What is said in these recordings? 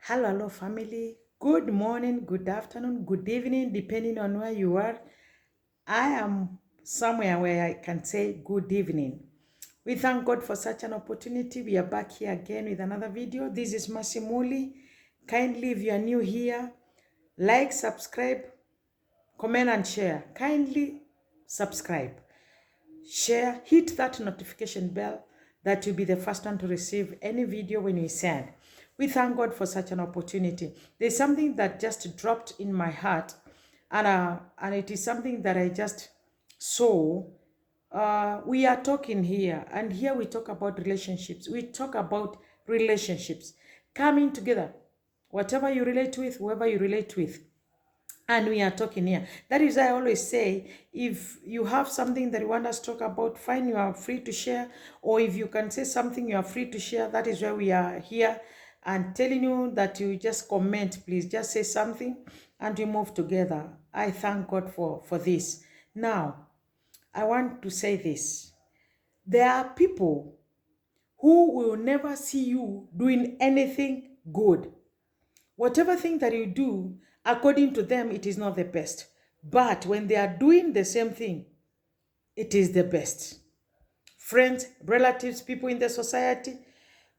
Hello, family. Good morning, good afternoon, good evening, depending on where you are. I am somewhere where I can say good evening. We thank God for such an opportunity. We are back here again with another video. This is Masimuli. Kindly, if you are new here, like, subscribe, comment, and share. Kindly subscribe, share, hit that notification bell that you'll be the first one to receive any video when we send. We thank God for such an opportunity. There's something that just dropped in my heart, and it is something that I just saw. We are talking here, and here we talk about relationships. We talk about relationships coming together. Whatever you relate with, whoever you relate with, and we are talking here. That is why I always say, if you have something that you want us to talk about, fine, you are free to share. Or if you can say something, you are free to share. That is why we are here and telling you that you just comment, please. Just say something and we move together. I thank God for this. Now, I want to say this. There are people who will never see you doing anything good. Whatever thing that you do, according to them, it is not the best. But when they are doing the same thing, it is the best. Friends, relatives, people in the society,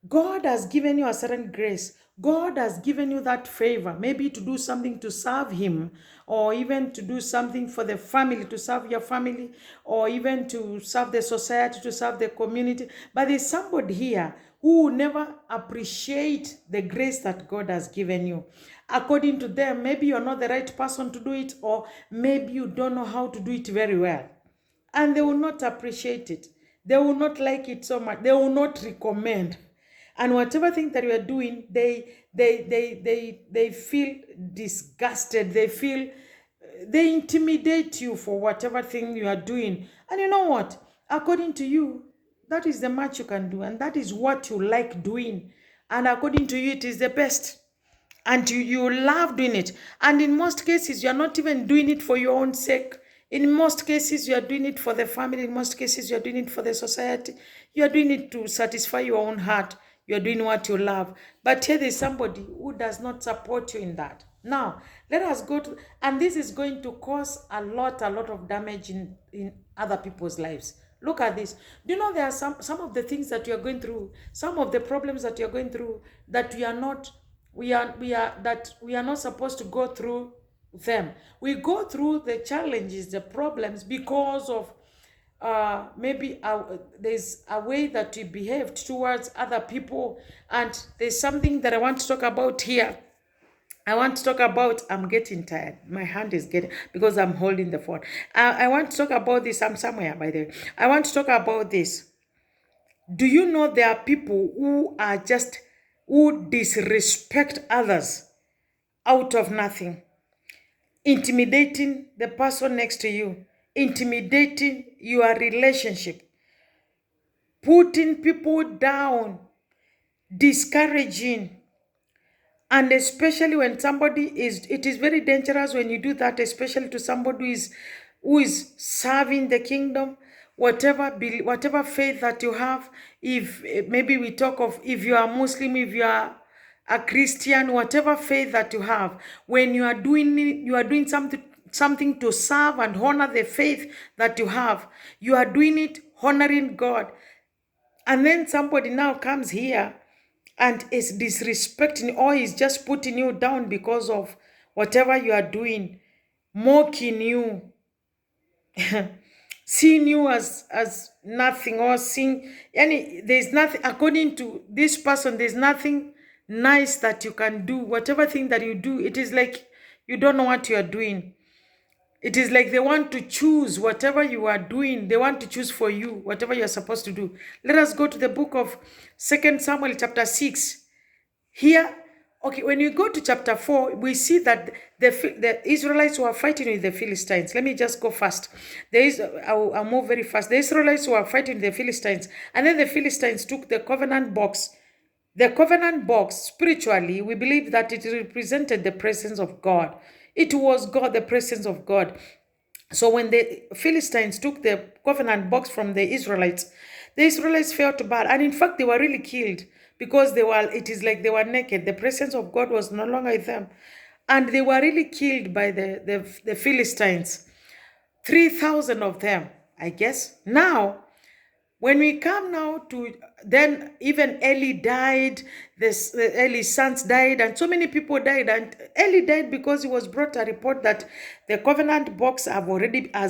God has given you a certain grace. God has given you that favor, maybe to do something to serve Him, or even to do something for the family, to serve your family, or even to serve the society, to serve the community. But there's somebody here who will never appreciate the grace that God has given you. According to them, maybe you're not the right person to do it, or maybe you don't know how to do it very well. And they will not appreciate it. They will not like it so much. They will not recommend. And whatever thing that you are doing, they feel disgusted. They intimidate you for whatever thing you are doing. And you know what? According to you, that is the much you can do. And that is what you like doing. And according to you, it is the best. And you love doing it. And in most cases, you're not even doing it for your own sake. In most cases, you are doing it for the family. In most cases, you are doing it for the society. You are doing it to satisfy your own heart. You are doing what you love. But here there's somebody who does not support you in that. Now, let us go to, and this is going to cause a lot of damage in other people's lives. Look at this. Do you know there are some of the things that you are going through, some of the problems that you are going through that we are not supposed to go through them. We go through the challenges, the problems, because of maybe there's a way that we behaved towards other people. And there's something that I want to talk about here. I'm getting tired. My hand is getting, because I'm holding the phone. I want to talk about this. I'm somewhere, by the way. I want to talk about this. Do you know there are people who disrespect others out of nothing? Intimidating the person next to you, intimidating your relationship, putting people down, discouraging. And especially when it is very dangerous when you do that, especially to somebody who is serving the kingdom, whatever faith that you have. If maybe we talk of, if you are Muslim, if you are a Christian, whatever faith that you have, when you are doing something to serve and honor the faith that you have, you are doing it honoring God. And then somebody now comes here and is disrespecting, or is just putting you down because of whatever you are doing, mocking you, seeing you as nothing, or seeing there's nothing, according to this person, there's nothing nice that you can do. Whatever thing that you do, it is like you don't know what you are doing. It is like they want to choose whatever you are doing. They want to choose for you whatever you are supposed to do. Let us go to the book of 2 Samuel chapter 6. Here, okay, when you go to chapter 4, we see that the Israelites were fighting with the Philistines. Let me just go fast. I'll move very fast. The Israelites were fighting with the Philistines. And then the Philistines took the covenant box. The covenant box, spiritually, we believe that it represented the presence of God. It was God, the presence of God. So when the Philistines took the covenant box from the Israelites felt bad. And in fact, they were really killed because it is like they were naked. The presence of God was no longer with them. And they were really killed by the Philistines. 3,000 of them, I guess. Now, when we come now to, then even Eli died, Eli's sons died, and so many people died. And Eli died because he was brought a report that the covenant box has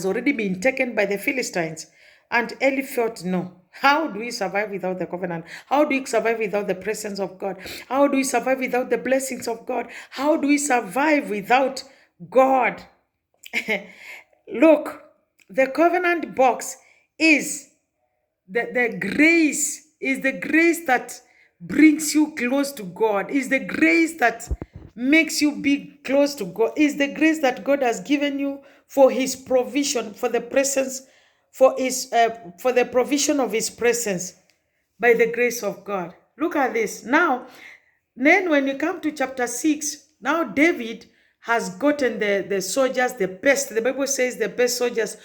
already been taken by the Philistines. And Eli felt, no. How do we survive without the covenant? How do we survive without the presence of God? How do we survive without the blessings of God? How do we survive without God? Look, the covenant box is the grace, is the grace that brings you close to God, is the grace that makes you be close to God, is the grace that God has given you for his provision, for the presence, for the provision of his presence by the grace of God. Look at this. Now, then when you come to chapter 6, now David has gotten the soldiers, the best. The Bible says the best soldiers,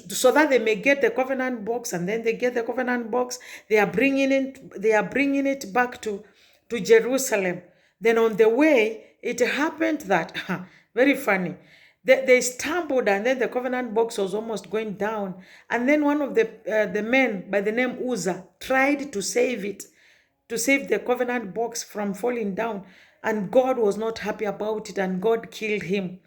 so that they may get the covenant box, and then they get the covenant box. They are bringing it back to Jerusalem. Then on the way, it happened that, very funny, they stumbled, and then the covenant box was almost going down. And then one of the men by the name Uzzah tried to save it, to save the covenant box from falling down. And God was not happy about it, and God killed him.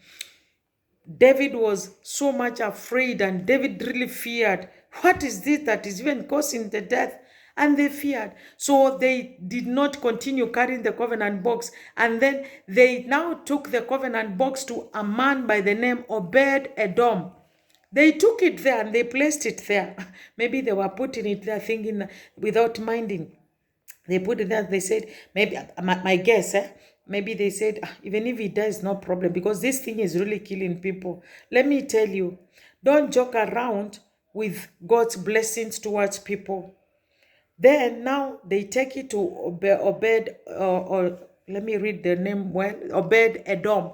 David was so much afraid, and David really feared. What is this that is even causing the death? And they feared. So they did not continue carrying the covenant box. And then they now took the covenant box to a man by the name Obed Edom. They took it there and they placed it there. Maybe they were putting it there thinking without minding. They put it there. They said, maybe, my guess, maybe they said, even if he dies, no problem, because this thing is really killing people. Let me tell you, don't joke around with God's blessings towards people. Then now they take it to Obed, or let me read the name well, Obed Edom.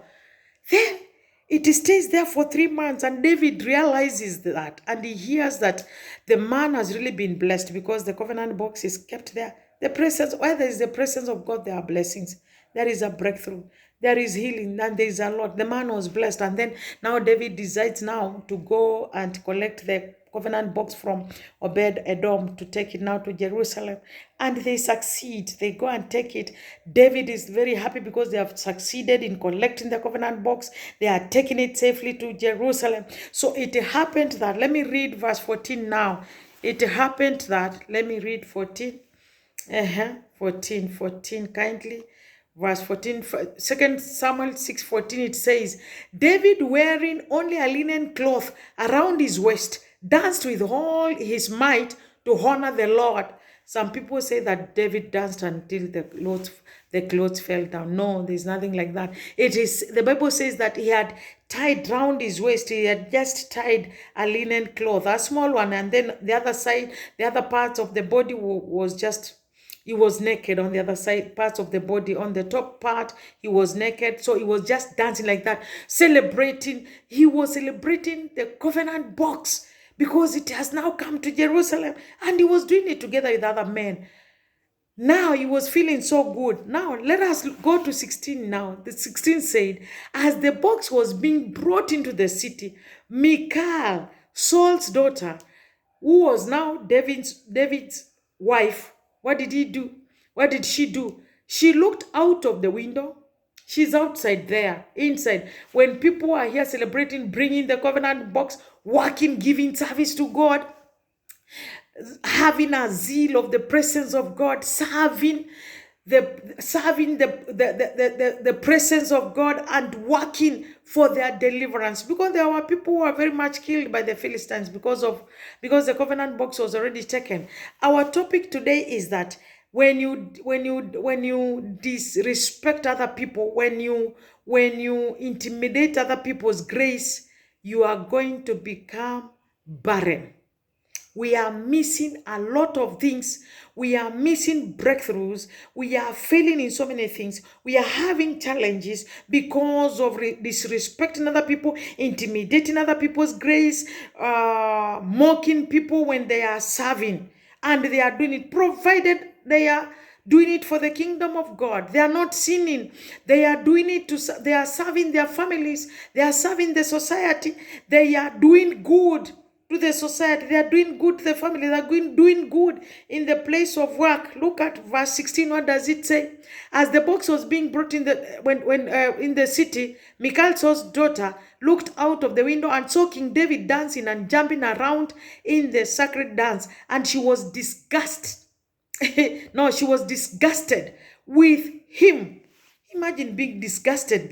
Then it stays there for 3 months, and David realizes that, and he hears that the man has really been blessed because the covenant box is kept there. The presence, where there is the presence of God, there are blessings. There is a breakthrough. There is healing, and there is a lot. The man was blessed, and then now David decides now to go and collect the covenant box from Obed Edom, to take it now to Jerusalem. And they succeed. They go and take it. David is very happy because they have succeeded in collecting the covenant box. They are taking it safely to Jerusalem. So it happened that, let me read verse 14 now. It happened that, let me read 14. 14 kindly. Verse 14, 2 Samuel 6:14, it says, David, wearing only a linen cloth around his waist, danced with all his might to honor the Lord. Some people say that David danced until the clothes fell down. No, there's nothing like that. It is, the Bible says that he had tied round his waist. He had just tied a linen cloth, a small one, and then the other side, the other parts of the body was just, he was naked on the other side, parts of the body. On the top part, he was naked. So he was just dancing like that, celebrating. He was celebrating the covenant box because it has now come to Jerusalem. And he was doing it together with other men. Now he was feeling so good. Now let us go to 16 now. The 16 said, as the box was being brought into the city, Michal, Saul's daughter, who was now David's wife, what did he do? What did she do? She looked out of the window. She's outside there, inside. When people are here celebrating, bringing the covenant box, working, giving service to God, having a zeal of the presence of God, serving the presence of God, and working for their deliverance, because there were people who were very much killed by the Philistines because the covenant box was already taken. Our topic today is that when you disrespect other people, when you intimidate other people's grace, you are going to become barren. We are missing a lot of things. We are missing breakthroughs. We are failing in so many things. We are having challenges because of disrespecting other people, intimidating other people's grace, mocking people when they are serving. And they are doing it provided they are doing it for the kingdom of God. They are not sinning. They are doing it they are serving their families. They are serving the society. They are doing good to the society. They are doing good to the family. They are doing good in the place of work. Look at verse 16. What does it say? As the box was being brought in in the city, Michal's daughter looked out of the window and saw King David dancing and jumping around in the sacred dance, and she was disgusted. No, she was disgusted with him. Imagine being disgusted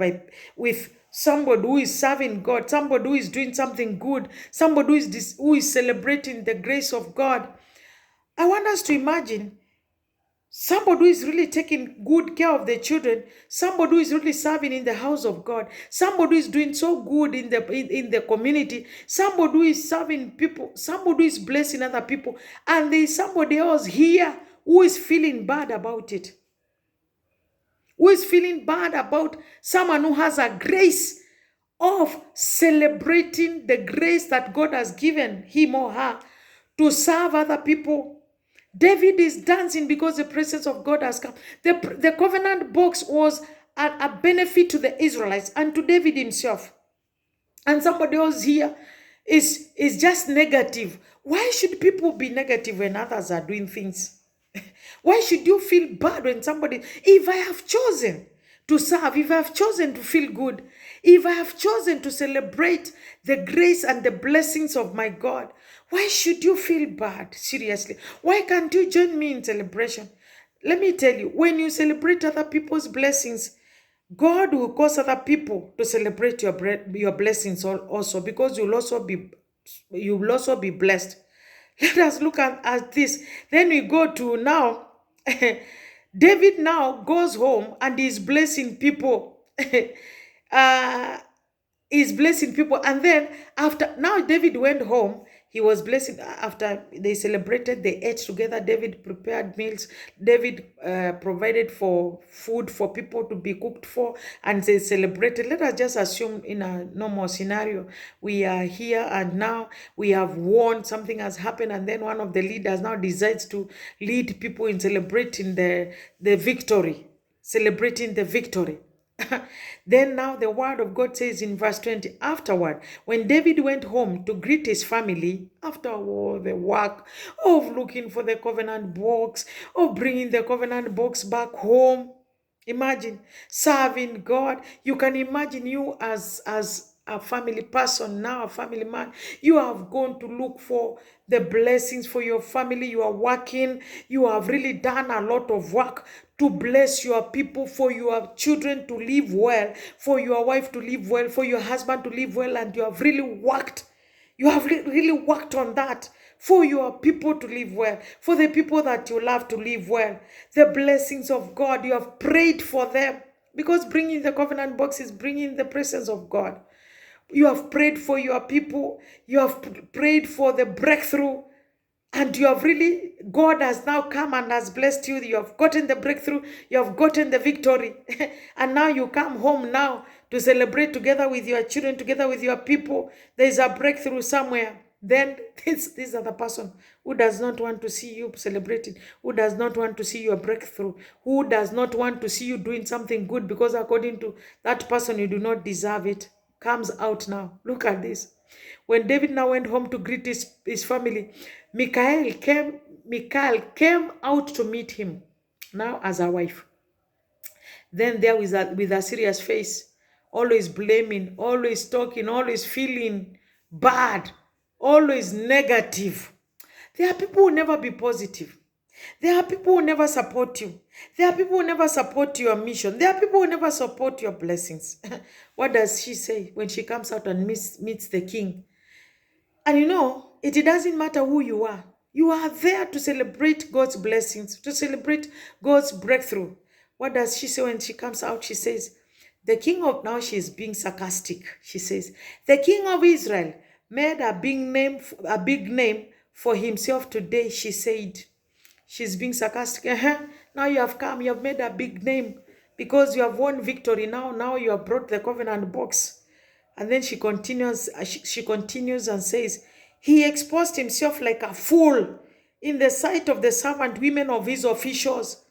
with somebody who is serving God, somebody who is doing something good, somebody who is celebrating the grace of God. I want us to imagine somebody who is really taking good care of the children, somebody who is really serving in the house of God, somebody who is doing so good in the community, somebody who is serving people, somebody who is blessing other people, and there is somebody else here who is feeling bad about it. Who is feeling bad about someone who has a grace of celebrating the grace that God has given him or her to serve other people. David is dancing because the presence of God has come. The covenant box was a benefit to the Israelites and to David himself. And somebody else here is just negative. Why should people be negative when others are doing things? Why should you feel bad when somebody, if I have chosen to serve, if I have chosen to feel good, if I have chosen to celebrate the grace and the blessings of my God, why should you feel bad? Seriously. Why can't you join me in celebration? Let me tell you, when you celebrate other people's blessings, God will cause other people to celebrate your blessings also, because you'll also be blessed. Let us look at this. Then we go to now. David now goes home and is blessing people. Is blessing people. And then after, now David went home. He was blessing after they celebrated. They ate together. David prepared meals. David provided for food for people to be cooked for, and they celebrated. Let us just assume in a normal scenario, we are here and now we have won. Something has happened, and then one of the leaders now decides to lead people in celebrating the victory. Celebrating the victory. Then now the word of God says in verse 20, afterward, when David went home to greet his family, after all the work of looking for the covenant box, of bringing the covenant box back home, imagine serving God. You can imagine you as a family person, now a family man, you have gone to look for the blessings for your family. You are working. You have really done a lot of work to bless your people, for your children to live well, for your wife to live well, for your husband to live well, and you have really worked. You have really worked on that for your people to live well, for the people that you love to live well. The blessings of God, you have prayed for them, because bringing the covenant box is bringing the presence of God. You have prayed for your people. You have prayed for the breakthrough. And you have really, God has now come and has blessed you. You have gotten the breakthrough. You have gotten the victory. And now you come home now to celebrate together with your children, together with your people. There is a breakthrough somewhere. Then this other person who does not want to see you celebrating, who does not want to see your breakthrough, who does not want to see you doing something good, because according to that person, you do not deserve it, comes out now. Look at this. When David now went home to greet his family, Michal came out to meet him, now as a wife. Then there with a serious face, always blaming, always talking, always feeling bad, always negative. There are people who will never be positive. There are people who will never support you. There are people who will never support your mission. There are people who will never support your blessings. What does she say when she comes out and meets the king? And you know, it doesn't matter who you are. You are there to celebrate God's blessings, to celebrate God's breakthrough. What does she say when she comes out? She says, the king of, now she's being sarcastic. She says, the king of Israel made a big name for himself today, she said. She's being sarcastic. Now you have come, you have made a big name because you have won victory. Now you have brought the covenant box. And then she continues and says, he exposed himself like a fool in the sight of the servant women of his officials.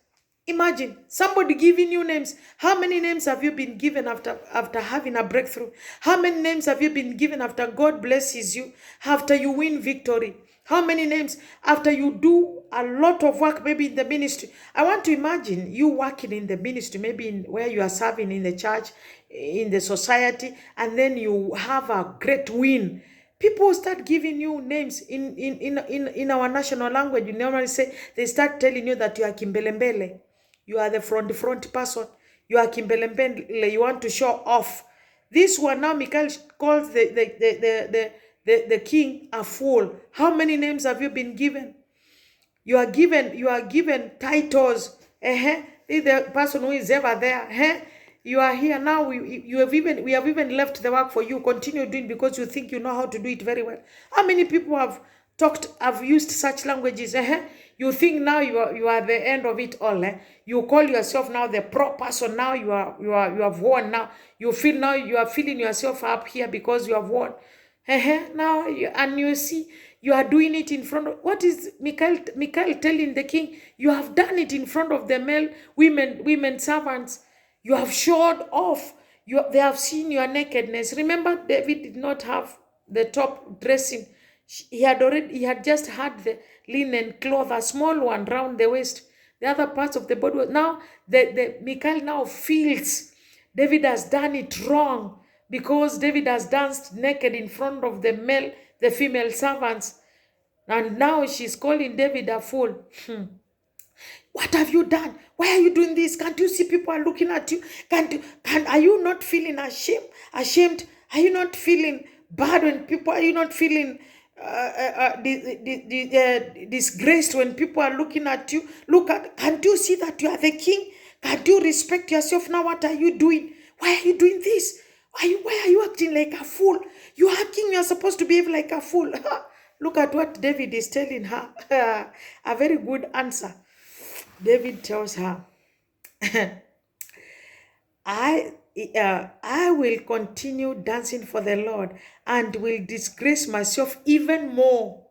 Imagine somebody giving you names. How many names have you been given after having a breakthrough? How many names have you been given after God blesses you, after you win victory? How many names after you do a lot of work, maybe in the ministry? I want to imagine you working in the ministry, maybe in where you are serving in the church, in the society, and then you have a great win. People start giving you names in our national language. You normally say, they start telling you that you are Kimbelembele. You are the front person. You are Kimbelembele. You want to show off. This one now, Michael calls the king a fool. How many names have you been given? You are given titles. The person who is ever there. You are here now. We have even left the work for you. Continue doing because you think you know how to do it very well. How many people have used such languages? You think now you are the end of it all. You call yourself now the pro person. Now you have won. Now you are feeling yourself up here because you have won. Now you see you are doing it in front of, what is Michael telling the king? You have done it in front of the women servants. You have showed off. They have seen your nakedness. Remember, David did not have the top dressing. He had just had the linen cloth, a small one round the waist. The other parts of the body was, now the Michael now feels David has done it wrong because David has danced naked in front of the female servants. And now she's calling David a fool. What have you done? Why are you doing this? Can't you see people are looking at you? Are you not feeling ashamed? Are you not feeling bad when people, are you not feeling disgraced when people are looking at you? Can't you see that you are the king? Can't you respect yourself now? What are you doing? Why are you doing this? Why are you acting like a fool? You are king, you are supposed to behave like a fool. Look at what David is telling her. A very good answer. David tells her, I will continue dancing for the Lord and will disgrace myself even more.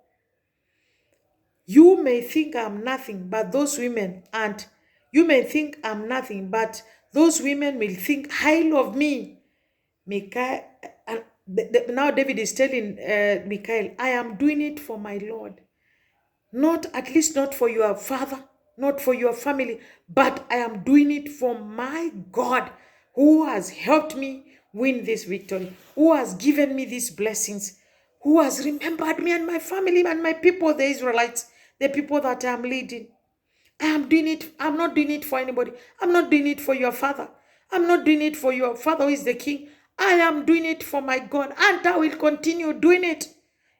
You may think I'm nothing, but those women, and you may think I'm nothing, but those women will think highly of me. Now David is telling Michael, I am doing it for my Lord. At least not for your father, not for your family, but I am doing it for my God who has helped me win this victory, who has given me these blessings, who has remembered me and my family and my people, the Israelites, the people that I am leading. I am doing it. I'm not doing it for anybody. I'm not doing it for your father. I'm not doing it for your father who is the king. I am doing it for my God, and I will continue doing it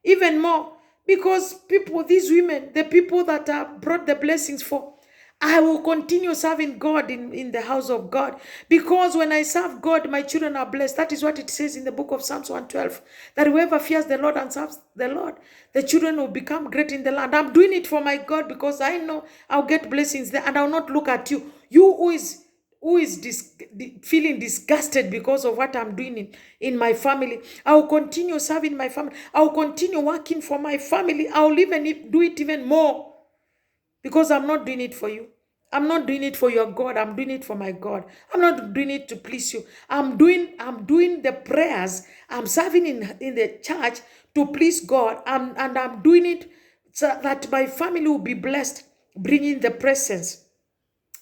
even more. Because people, these women, the people that I brought the blessings for, I will continue serving God in the house of God. Because when I serve God, my children are blessed. That is what it says in the book of Psalms 112. That whoever fears the Lord and serves the Lord, the children will become great in the land. I'm doing it for my God because I know I'll get blessings there and I'll not look at you. You who is feeling disgusted because of what I'm doing in my family. I will continue serving my family. I will continue working for my family. I will even do it even more because I'm not doing it for you. I'm not doing it for your God. I'm doing it for my God. I'm not doing it to please you. I'm doing the prayers. I'm serving in the church to please God. And I'm doing it so that my family will be blessed, bringing the presence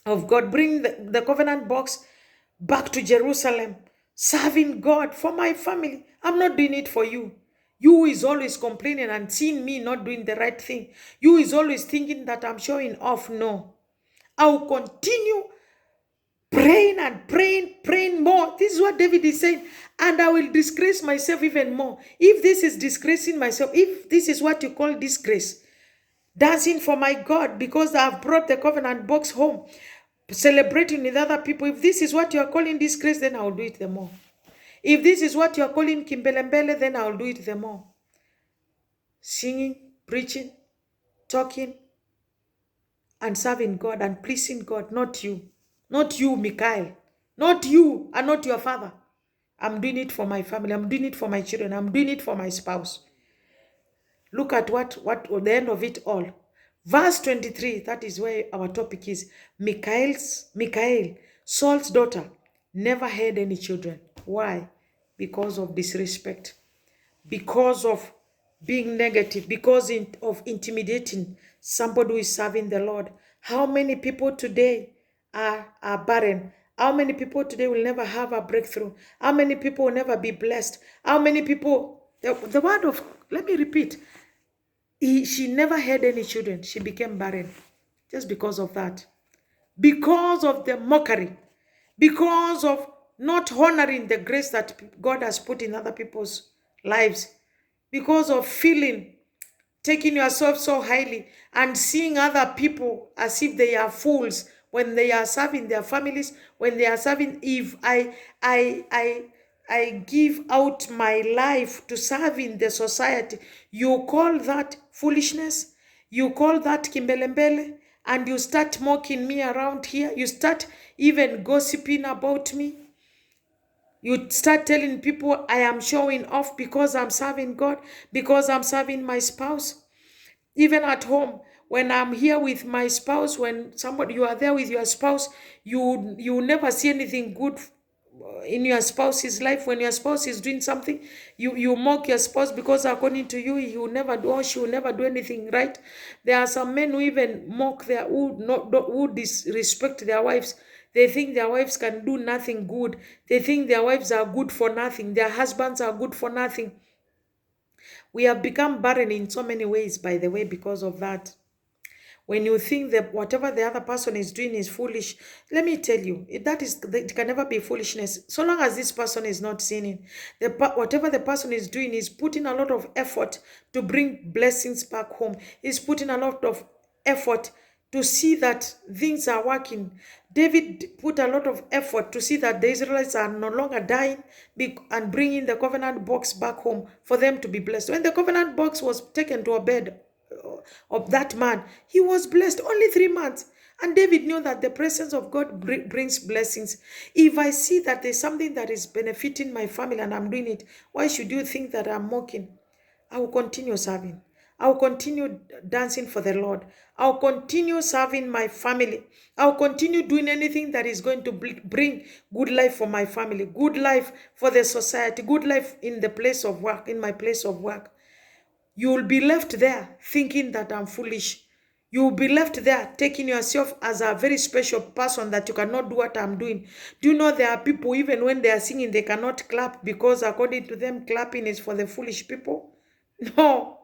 of God, bring the covenant box back to Jerusalem, serving God for my family. I'm not doing it for you. You is always complaining and seeing me not doing the right thing. You is always thinking that I'm showing off. No. I will continue praying and praying more. This is what David is saying. And I will disgrace myself even more. If this is disgracing myself, if this is what you call disgrace, dancing for my God because I've brought the covenant box home, celebrating with other people. If this is what you are calling disgrace, then I will do it the more. If this is what you are calling kimbelembele, then I will do it the more. Singing, preaching, talking, and serving God and pleasing God, not you. Not you, Michael. Not you and not your father. I'm doing it for my family. I'm doing it for my children. I'm doing it for my spouse. Look at what the end of it all. Verse 23, that is where our topic is. Michael, Saul's daughter, never had any children. Why? Because of disrespect, because of being negative, because of intimidating somebody who is serving the Lord. How many people today are barren? How many people today will never have a breakthrough? How many people will never be blessed? How many people, the word of, let me repeat, she never had any children. She became barren just because of that. Because of the mockery. Because of not honoring the grace that God has put in other people's lives. Because of feeling, taking yourself so highly and seeing other people as if they are fools when they are serving their families, when they are serving. If I give out my life to serve in the society, you call that foolishness? You call that kimbelembele? And you start mocking me around here. You start even gossiping about me. You start telling people I am showing off because I'm serving God, because I'm serving my spouse. Even at home, when I'm here with my spouse, when somebody you are there with your spouse, you never see anything good in your spouse's life. When your spouse is doing something, you mock your spouse because according to you, he will never do or she will never do anything right. There are some men who even mock who disrespect their wives. They think their wives can do nothing good. They think their wives are good for nothing. Their husbands are good for nothing. We have become barren in so many ways, by the way, because of that. When you think that whatever the other person is doing is foolish, let me tell you, it can never be foolishness. So long as this person is not sinning, whatever the person is doing is putting a lot of effort to bring blessings back home. Is putting a lot of effort to see that things are working. David put a lot of effort to see that the Israelites are no longer dying and bringing the covenant box back home for them to be blessed. When the covenant box was taken to a bed of that man, he was blessed only 3 months. And David knew that the presence of God brings blessings. If I see that there's something that is benefiting my family and I'm doing it, why should you think that I'm mocking? I will continue serving. I will continue dancing for the Lord. I will continue serving my family. I will continue doing anything that is going to bring good life for my family, good life for the society, good life in the place of work, in my place of work. You will be left there thinking that I'm foolish. You will be left there taking yourself as a very special person that you cannot do what I'm doing. Do you know there are people, even when they are singing, they cannot clap because according to them, clapping is for the foolish people? No.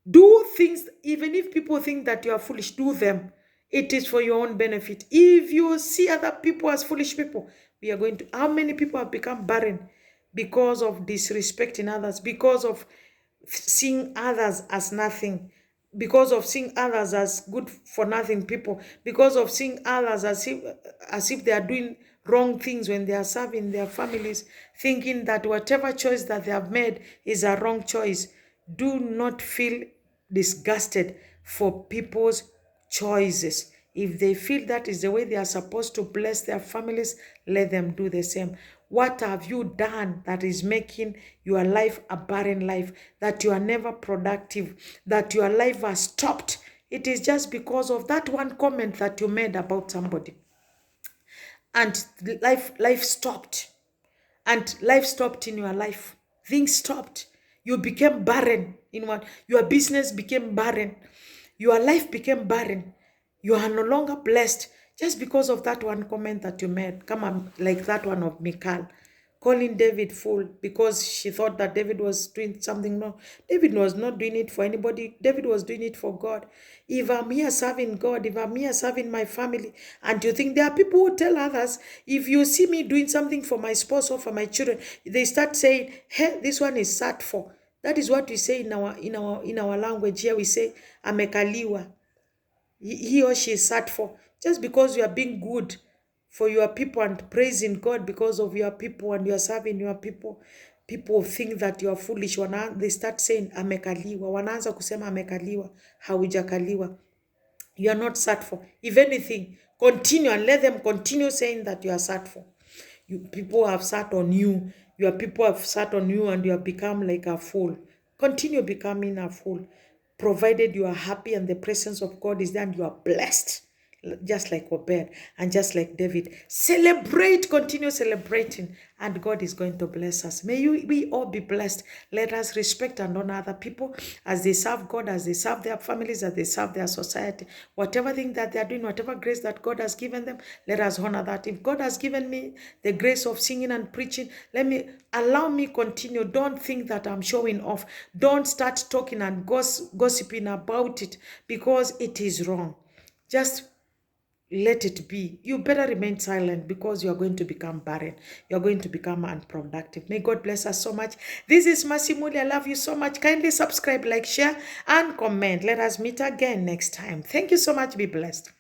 Do things, even if people think that you are foolish, do them. It is for your own benefit. If you see other people as foolish people, we are going to, how many people have become barren because of disrespecting others, because of seeing others as nothing, because of seeing others as good for nothing people, because of seeing others as if they are doing wrong things when they are serving their families, thinking that whatever choice that they have made is a wrong choice. Do not feel disgusted for people's choices. If they feel that is the way they are supposed to bless their families, let them do the same. What have you done that is making your life a barren life, that you are never productive, that your life has stopped? It is just because of that one comment that you made about somebody. And life stopped. And life stopped in your life. Things stopped. You became barren in one. Your business became barren. Your life became barren. You are no longer blessed just because of that one comment that you made. Come on, like that one of Michal, calling David fool because she thought that David was doing something wrong. David was not doing it for anybody. David was doing it for God. If I'm here serving God, if I'm here serving my family, and you think there are people who tell others, if you see me doing something for my spouse or for my children, they start saying, hey, this one is sat for. That is what we say in our language here. We say, amekaliwa. He or she is sat for. Just because you are being good for your people and praising God because of your people and you are serving your people, people think that you are foolish. They start saying amekaliwa. Wanaanza kusema amekaliwa, haujakaliwa. You are not sat for. If anything, continue and let them continue saying that you are sat for. People have sat on you. Your people have sat on you and you have become like a fool. Continue becoming a fool. provided you are happy and the presence of God is there and you are blessed, just like Obed and just like David. Celebrate, continue celebrating, and God is going to bless us. May we all be blessed. Let us respect and honor other people as they serve God, as they serve their families, as they serve their society. Whatever thing that they are doing, whatever grace that God has given them, let us honor that. If God has given me the grace of singing and preaching, allow me continue. Don't think that I'm showing off. Don't start talking and gossiping about it, because it is wrong. Just let it be. You better remain silent, because you are going to become barren. You are going to become unproductive. May God bless us so much. This is Mercy Muli. I love you so much. Kindly subscribe, like, share, and comment. Let us meet again next time. Thank you so much. Be blessed.